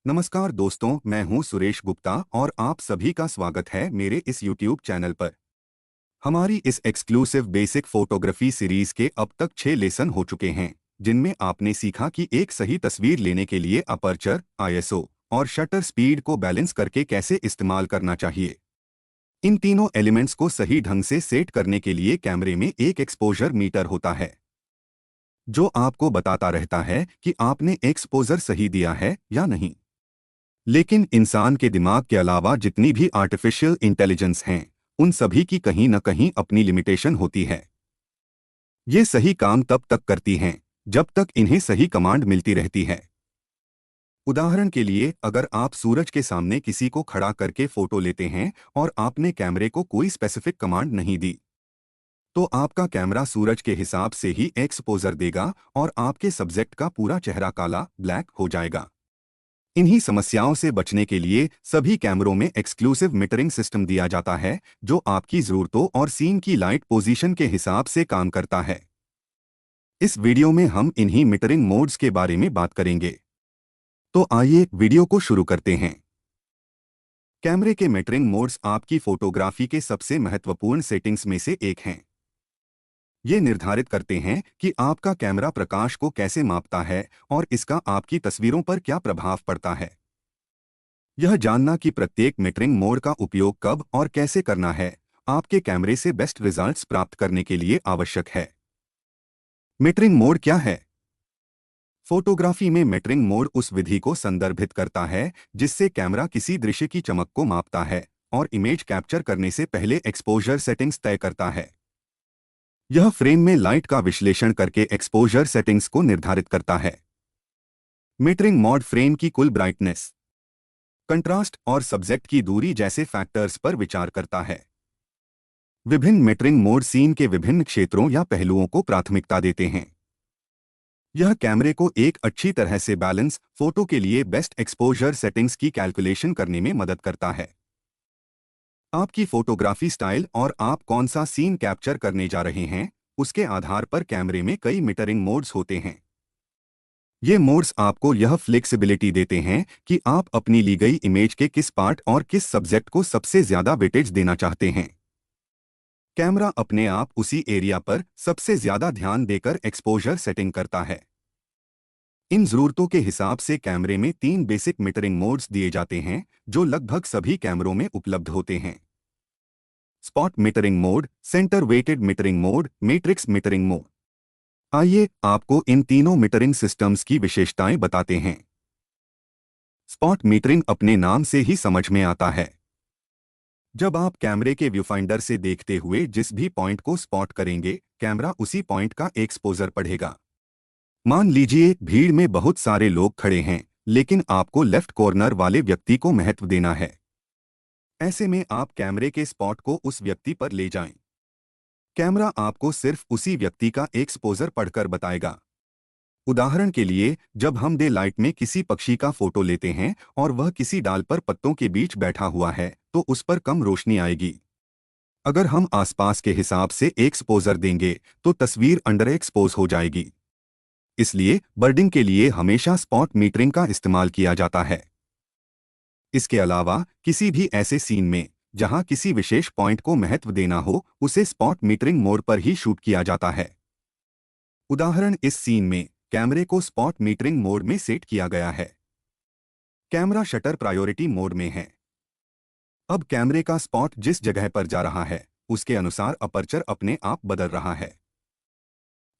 नमस्कार दोस्तों, मैं हूं सुरेश गुप्ता और आप सभी का स्वागत है मेरे इस YouTube चैनल पर। हमारी इस एक्सक्लूसिव बेसिक फोटोग्राफी सीरीज के अब तक 6 लेसन हो चुके हैं, जिनमें आपने सीखा कि एक सही तस्वीर लेने के लिए अपर्चर, ISO और शटर स्पीड को बैलेंस करके कैसे इस्तेमाल करना चाहिए। इन तीनों एलिमेंट्स को सही ढंग से सेट करने के लिए कैमरे में एक एक्सपोजर मीटर होता है, जो आपको बताता रहता है कि आपने एक्सपोजर सही दिया है या नहीं। लेकिन इंसान के दिमाग के अलावा जितनी भी आर्टिफिशियल इंटेलिजेंस हैं, उन सभी की कहीं न कहीं अपनी लिमिटेशन होती है। ये सही काम तब तक करती हैं जब तक इन्हें सही कमांड मिलती रहती है। उदाहरण के लिए, अगर आप सूरज के सामने किसी को खड़ा करके फोटो लेते हैं और आपने कैमरे को कोई स्पेसिफिक कमांड नहीं दी, तो आपका कैमरा सूरज के हिसाब से ही एक्सपोजर देगा और आपके सब्जेक्ट का पूरा चेहरा काला ब्लैक हो जाएगा। इन्हीं समस्याओं से बचने के लिए सभी कैमरों में एक्सक्लूसिव मीटरिंग सिस्टम दिया जाता है, जो आपकी ज़रूरतों और सीन की लाइट पोजीशन के हिसाब से काम करता है। इस वीडियो में हम इन्हीं मीटरिंग मोड्स के बारे में बात करेंगे। तो आइए वीडियो को शुरू करते हैं। कैमरे के मीटरिंग मोड्स आपकी फोटोग्राफी के सबसे महत्वपूर्ण सेटिंग्स में से एक हैं। ये निर्धारित करते हैं कि आपका कैमरा प्रकाश को कैसे मापता है और इसका आपकी तस्वीरों पर क्या प्रभाव पड़ता है। यह जानना कि प्रत्येक मीटरिंग मोड का उपयोग कब और कैसे करना है, आपके कैमरे से बेस्ट रिजल्ट्स प्राप्त करने के लिए आवश्यक है। मीटरिंग मोड क्या है? फोटोग्राफी में मीटरिंग मोड उस विधि को संदर्भित करता है जिससे कैमरा किसी दृश्य की चमक को मापता है और इमेज कैप्चर करने से पहले एक्सपोजर सेटिंग्स तय करता है। यह फ्रेम में लाइट का विश्लेषण करके एक्सपोजर सेटिंग्स को निर्धारित करता है। मीटरिंग मोड फ्रेम की कुल ब्राइटनेस, कंट्रास्ट और सब्जेक्ट की दूरी जैसे फैक्टर्स पर विचार करता है। विभिन्न मीटरिंग मोड सीन के विभिन्न क्षेत्रों या पहलुओं को प्राथमिकता देते हैं। यह कैमरे को एक अच्छी तरह से बैलेंस फोटो के लिए बेस्ट एक्सपोजर सेटिंग्स की कैलकुलेशन करने में मदद करता है। आपकी फोटोग्राफी स्टाइल और आप कौन सा सीन कैप्चर करने जा रहे हैं, उसके आधार पर कैमरे में कई मीटरिंग मोड्स होते हैं। ये मोड्स आपको यह फ्लेक्सिबिलिटी देते हैं कि आप अपनी ली गई इमेज के किस पार्ट और किस सब्जेक्ट को सबसे ज्यादा वेटेज देना चाहते हैं। कैमरा अपने आप उसी एरिया पर सबसे ज्यादा ध्यान देकर एक्सपोजर सेटिंग करता है। इन जरूरतों के हिसाब से कैमरे में 3 बेसिक मीटरिंग मोड्स दिए जाते हैं, जो लगभग सभी कैमरों में उपलब्ध होते हैं। Spot metering mode, centre weighted metering mode, matrix metering mode. आइए आपको इन तीनों मीटरिंग सिस्टम्स की विशेषताएं बताते हैं। स्पॉट मीटरिंग अपने नाम से ही समझ में आता है। जब आप कैमरे के व्यूफाइंडर से देखते हुए जिस भी पॉइंट को स्पॉट करेंगे, कैमरा उसी पॉइंट का एक्सपोजर पढ़ेगा। मान लीजिए भीड़ में बहुत सारे लोग खड़े हैं, लेकिन आपको लेफ्ट कॉर्नर वाले व्यक्ति को महत्व देना है। ऐसे में आप कैमरे के स्पॉट को उस व्यक्ति पर ले जाएं। कैमरा आपको सिर्फ उसी व्यक्ति का एक्सपोजर पढ़कर बताएगा। उदाहरण के लिए, जब हम डे लाइट में किसी पक्षी का फोटो लेते हैं और वह किसी डाल पर पत्तों के बीच बैठा हुआ है, तो उस पर कम रोशनी आएगी। अगर हम आसपास के हिसाब से एक्सपोजर देंगे, तो तस्वीर अंडर एक्सपोज हो जाएगी। इसलिए बर्डिंग के लिए हमेशा स्पॉट मीटरिंग का इस्तेमाल किया जाता है। इसके अलावा किसी भी ऐसे सीन में जहां किसी विशेष पॉइंट को महत्व देना हो, उसे स्पॉट मीटरिंग मोड पर ही शूट किया जाता है। उदाहरण, इस सीन में कैमरे को स्पॉट मीटरिंग मोड में सेट किया गया है। कैमरा शटर प्रायोरिटी मोड में है। अब कैमरे का स्पॉट जिस जगह पर जा रहा है, उसके अनुसार अपर्चर अपने आप बदल रहा है।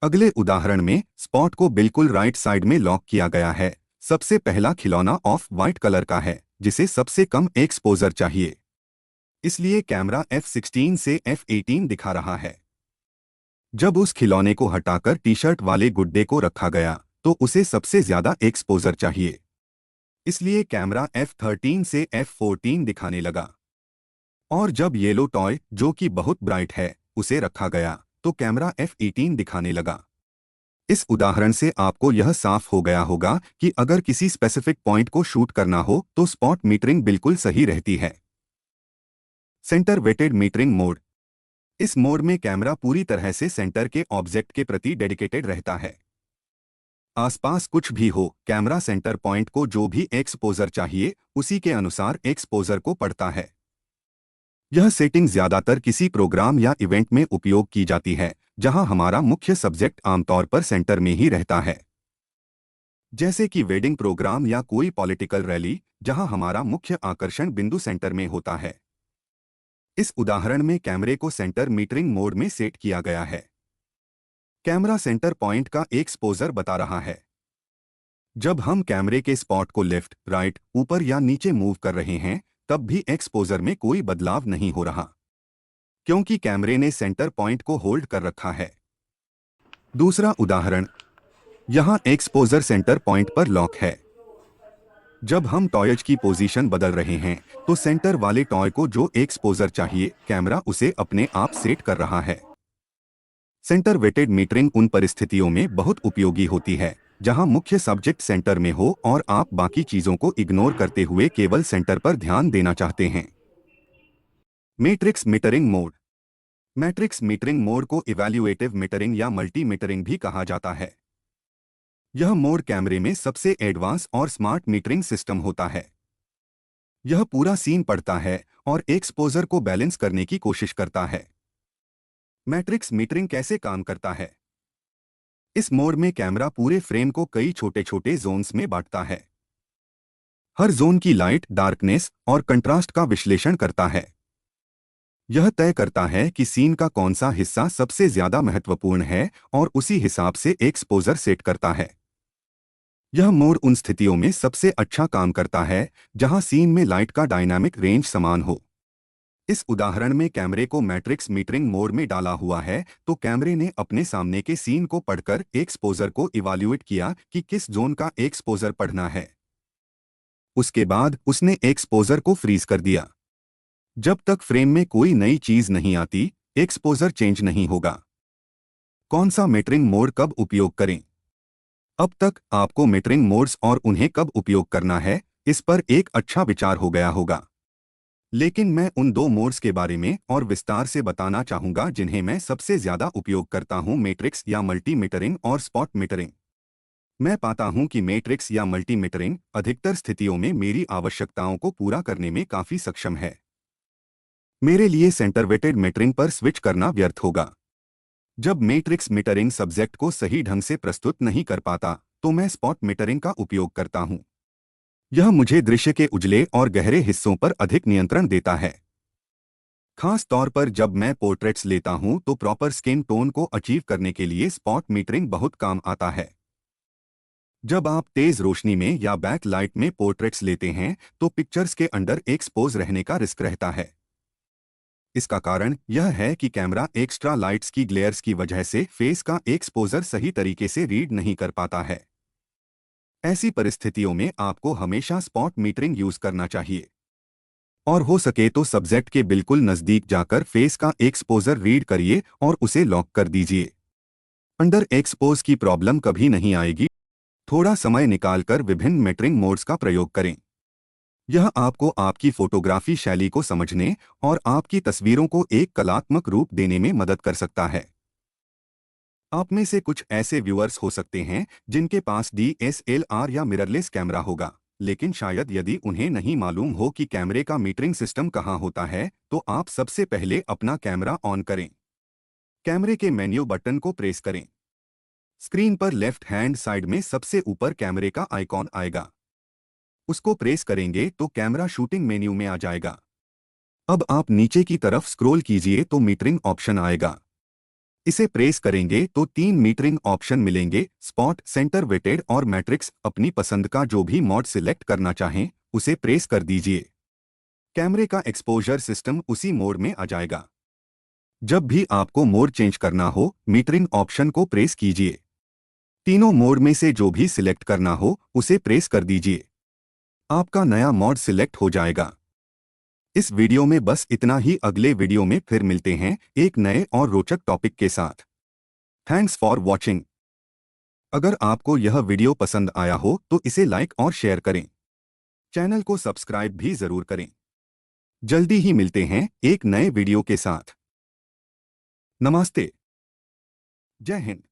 अगले उदाहरण में स्पॉट को बिल्कुल राइट साइड में लॉक किया गया है। सबसे पहला खिलौना ऑफ वाइट कलर का है, जिसे सबसे कम एक्सपोजर चाहिए। इसलिए कैमरा F16 से F18 दिखा रहा है। जब उस खिलौने को हटाकर टी शर्ट वाले गुड्डे को रखा गया, तो उसे सबसे ज्यादा एक्सपोजर चाहिए। इसलिए कैमरा F13 से F14 दिखाने लगा। और जब येलो टॉय, जो कि बहुत ब्राइट है, उसे रखा गया, तो कैमरा F18 दिखाने लगा। इस उदाहरण से आपको यह साफ हो गया होगा कि अगर किसी स्पेसिफिक पॉइंट को शूट करना हो तो स्पॉट मीटरिंग बिल्कुल सही रहती है। Centre weighted metering mode. इस मोड में कैमरा पूरी तरह से सेंटर के ऑब्जेक्ट के प्रति डेडिकेटेड रहता है। आसपास कुछ भी हो, कैमरा सेंटर पॉइंट को जो भी एक्सपोजर चाहिए उसी के अनुसार एक्सपोजर को पढ़ता है। यह सेटिंग ज्यादातर किसी प्रोग्राम या इवेंट में उपयोग की जाती है जहां हमारा मुख्य सब्जेक्ट आमतौर पर सेंटर में ही रहता है, जैसे कि वेडिंग प्रोग्राम या कोई पॉलिटिकल रैली जहां हमारा मुख्य आकर्षण बिंदु सेंटर में होता है। इस उदाहरण में कैमरे को सेंटर मीटरिंग मोड में सेट किया गया है। कैमरा सेंटर पॉइंट का एक्सपोजर बता रहा है। जब हम कैमरे के स्पॉट को लेफ्ट, राइट, ऊपर या नीचे मूव कर रहे हैं, तब भी एक्सपोजर में कोई बदलाव नहीं हो रहा, क्योंकि कैमरे ने सेंटर पॉइंट को होल्ड कर रखा है। दूसरा उदाहरण, यहां एक्सपोजर सेंटर पॉइंट पर लॉक है। जब हम टॉयज की पोजीशन बदल रहे हैं, तो सेंटर वाले टॉय को जो एक्सपोजर चाहिए, कैमरा उसे अपने आप सेट कर रहा है। सेंटर वेटेड मीटरिंग उन परिस्थितियों में बहुत उपयोगी होती है जहां मुख्य सब्जेक्ट सेंटर में हो और आप बाकी चीजों को इग्नोर करते हुए केवल सेंटर पर ध्यान देना चाहते हैं। Matrix metering mode. Matrix metering mode को इवैल्यूएटिव मीटरिंग या मल्टी मीटरिंग भी कहा जाता है। यह मोड कैमरे में सबसे एडवांस और स्मार्ट मीटरिंग सिस्टम होता है। यह पूरा सीन पढ़ता है और एक्सपोजर को बैलेंस करने की कोशिश करता है। मैट्रिक्स मीटरिंग कैसे काम करता है? इस मोड में कैमरा पूरे फ्रेम को कई छोटे छोटे जोन्स में बांटता है। हर जोन की लाइट, डार्कनेस और कंट्रास्ट का विश्लेषण करता है। यह तय करता है कि सीन का कौन सा हिस्सा सबसे ज्यादा महत्वपूर्ण है और उसी हिसाब से एक्सपोजर सेट करता है। यह मोड उन स्थितियों में सबसे अच्छा काम करता है जहां सीन में लाइट का डायनामिक रेंज समान हो। इस उदाहरण में कैमरे को मैट्रिक्स मीटरिंग मोड में डाला हुआ है, तो कैमरे ने अपने सामने के सीन को पढ़कर एक्सपोजर को इवैल्यूएट किया कि किस जोन का एक्सपोजर पढ़ना है। उसके बाद उसने एक्सपोजर को फ्रीज कर दिया। जब तक फ्रेम में कोई नई चीज नहीं आती, एक्सपोजर चेंज नहीं होगा। कौन सा मीटरिंग मोड कब उपयोग करें? अब तक आपको मीटरिंग मोड्स और उन्हें कब उपयोग करना है, इस पर एक अच्छा विचार हो गया होगा। लेकिन मैं उन दो मोड्स के बारे में और विस्तार से बताना चाहूंगा जिन्हें मैं सबसे ज्यादा उपयोग करता हूं, मैट्रिक्स या मल्टी मीटरिंग और स्पॉट मीटरिंग। मैं पाता हूं कि मैट्रिक्स या मल्टी मीटरिंग अधिकतर स्थितियों में मेरी आवश्यकताओं को पूरा करने में काफी सक्षम है। मेरे लिए सेंटर वेटेड मीटरिंग पर स्विच करना व्यर्थ होगा। जब मैट्रिक्स मीटरिंग सब्जेक्ट को सही ढंग से प्रस्तुत नहीं कर पाता, तो मैं स्पॉट मीटरिंग का उपयोग करता हूं। यह मुझे दृश्य के उजले और गहरे हिस्सों पर अधिक नियंत्रण देता है। खास तौर पर जब मैं पोर्ट्रेट्स लेता हूं, तो प्रॉपर स्किन टोन को अचीव करने के लिए स्पॉट मीटरिंग बहुत काम आता है। जब आप तेज रोशनी में या बैक लाइट में पोर्ट्रेट्स लेते हैं, तो पिक्चर्स के अंडर एक्सपोज रहने का रिस्क रहता है। इसका कारण यह है कि कैमरा एक्स्ट्रा लाइट्स की ग्लेयर्स की वजह से फेस का एक्सपोजर सही तरीके से रीड नहीं कर पाता है। ऐसी परिस्थितियों में आपको हमेशा स्पॉट मीटरिंग यूज करना चाहिए और हो सके तो सब्जेक्ट के बिल्कुल नजदीक जाकर फेस का एक्सपोजर रीड करिए और उसे लॉक कर दीजिए। अंडर एक्सपोज की प्रॉब्लम कभी नहीं आएगी। थोड़ा समय निकालकर विभिन्न मीटरिंग मोड्स का प्रयोग करें। यह आपको आपकी फोटोग्राफी शैली को समझने और आपकी तस्वीरों को एक कलात्मक रूप देने में मदद कर सकता है। आप में से कुछ ऐसे व्यूअर्स हो सकते हैं जिनके पास DSLR या मिररलेस कैमरा होगा, लेकिन शायद यदि उन्हें नहीं मालूम हो कि कैमरे का मीटरिंग सिस्टम कहां होता है, तो आप सबसे पहले अपना कैमरा ऑन करें। कैमरे के मेन्यू बटन को प्रेस करें। स्क्रीन पर लेफ्ट हैंड साइड में सबसे ऊपर कैमरे का आइकॉन आएगा। उसको प्रेस करेंगे तो कैमरा शूटिंग मेन्यू में आ जाएगा। अब आप नीचे की तरफ स्क्रॉल कीजिए तो मीटरिंग ऑप्शन आएगा। इसे प्रेस करेंगे तो 3 मीटरिंग ऑप्शन मिलेंगे, स्पॉट, सेंटर वेटेड और मैट्रिक्स। अपनी पसंद का जो भी मोड सिलेक्ट करना चाहें, उसे प्रेस कर दीजिए। कैमरे का एक्सपोजर सिस्टम उसी मोड में आ जाएगा। जब भी आपको मोड चेंज करना हो, मीटरिंग ऑप्शन को प्रेस कीजिए। तीनों मोड में से जो भी सिलेक्ट करना हो, उसे प्रेस कर दीजिए। आपका नया मोड सिलेक्ट हो जाएगा। इस वीडियो में बस इतना ही। अगले वीडियो में फिर मिलते हैं एक नए और रोचक टॉपिक के साथ। Thanks for watching. अगर आपको यह वीडियो पसंद आया हो तो इसे लाइक और शेयर करें। चैनल को सब्सक्राइब भी जरूर करें। जल्दी ही मिलते हैं एक नए वीडियो के साथ। नमस्ते। जय हिंद।